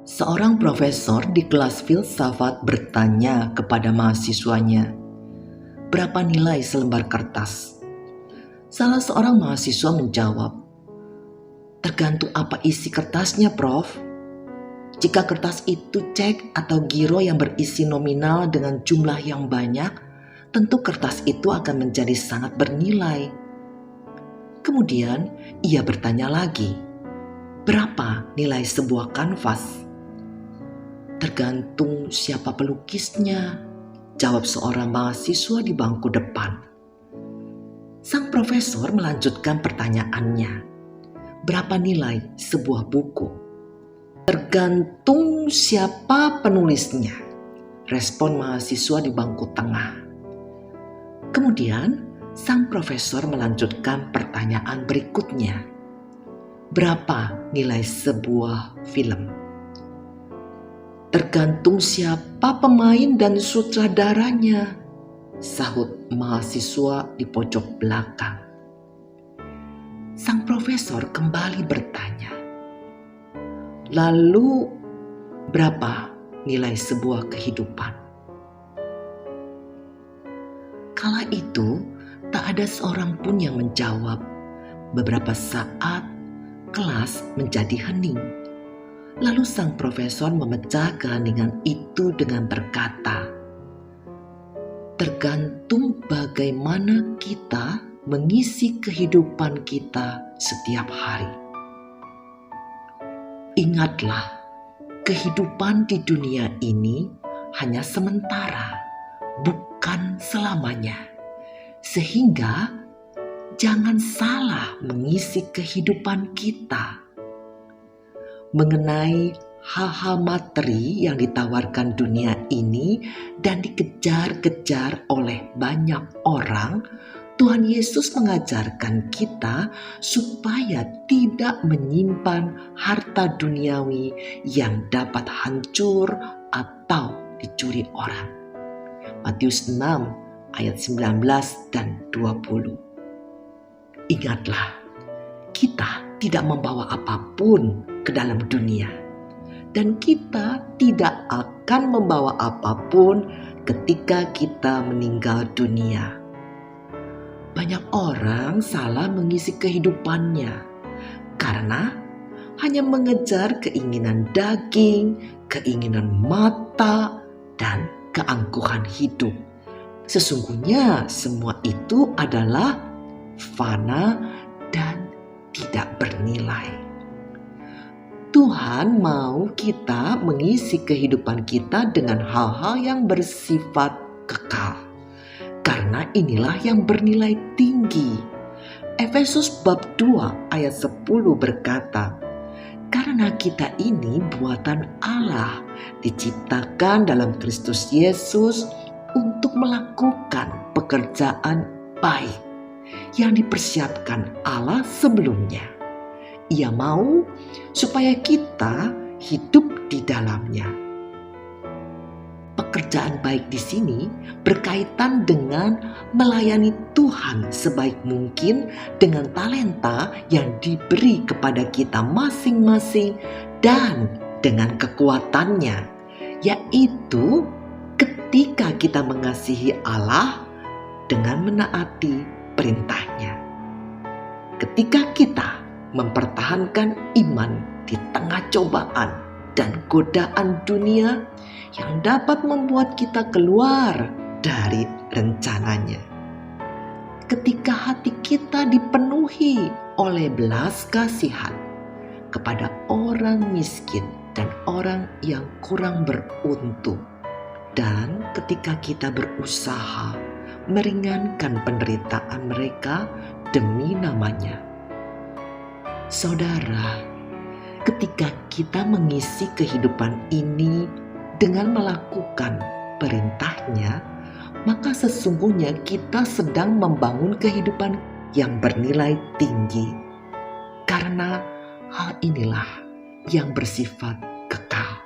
Seorang profesor di kelas filsafat bertanya kepada mahasiswanya, "Berapa nilai selembar kertas?" Salah seorang mahasiswa menjawab, "Tergantung apa isi kertasnya, Prof. Jika kertas itu cek atau giro yang berisi nominal dengan jumlah yang banyak, tentu kertas itu akan menjadi sangat bernilai." Kemudian ia bertanya lagi, "Berapa nilai sebuah kanvas?" "Tergantung siapa pelukisnya," jawab seorang mahasiswa di bangku depan. Sang profesor melanjutkan pertanyaannya, "Berapa nilai sebuah buku?" "Tergantung siapa penulisnya," respon mahasiswa di bangku tengah. Kemudian sang profesor melanjutkan pertanyaan berikutnya, "Berapa nilai sebuah film?" "Tergantung siapa pemain dan sutradaranya," sahut mahasiswa di pojok belakang. Sang profesor kembali bertanya, "Lalu berapa nilai sebuah kehidupan?" Kala itu tak ada seorang pun yang menjawab. Beberapa saat kelas menjadi hening. Lalu sang profesor memecah keheningan itu dengan berkata, "Tergantung bagaimana kita mengisi kehidupan kita setiap hari." Ingatlah, kehidupan di dunia ini hanya sementara, bukan selamanya. Sehingga jangan salah mengisi kehidupan kita. Mengenai hal-hal materi yang ditawarkan dunia ini dan dikejar-kejar oleh banyak orang, Tuhan Yesus mengajarkan kita supaya tidak menyimpan harta duniawi yang dapat hancur atau dicuri orang. Matius 6 ayat 19 dan 20. Ingatlah, kita tidak membawa apapun ke dalam dunia, dan kita tidak akan membawa apapun ketika kita meninggal dunia. Banyak orang salah mengisi kehidupannya karena hanya mengejar keinginan daging, keinginan mata, dan keangkuhan hidup. Sesungguhnya semua itu adalah fana dan tidak bernilai. Tuhan mau kita mengisi kehidupan kita dengan hal-hal yang bersifat kekal, karena inilah yang bernilai tinggi. Efesus bab 2 ayat 10 berkata, "Karena kita ini buatan Allah, diciptakan dalam Kristus Yesus untuk melakukan pekerjaan baik yang dipersiapkan Allah sebelumnya. Ia mau supaya kita hidup di dalamnya." Pekerjaan baik di sini berkaitan dengan melayani Tuhan sebaik mungkin dengan talenta yang diberi kepada kita masing-masing dan dengan kekuatannya, yaitu ketika kita mengasihi Allah dengan menaati perintahnya. Ketika kita mempertahankan iman di tengah cobaan dan godaan dunia yang dapat membuat kita keluar dari rencananya. Ketika hati kita dipenuhi oleh belas kasihan kepada orang miskin dan orang yang kurang beruntung, dan ketika kita berusaha meringankan penderitaan mereka demi namanya. Saudara, ketika kita mengisi kehidupan ini dengan melakukan perintahnya, maka sesungguhnya kita sedang membangun kehidupan yang bernilai tinggi. Karena hal inilah yang bersifat kekal.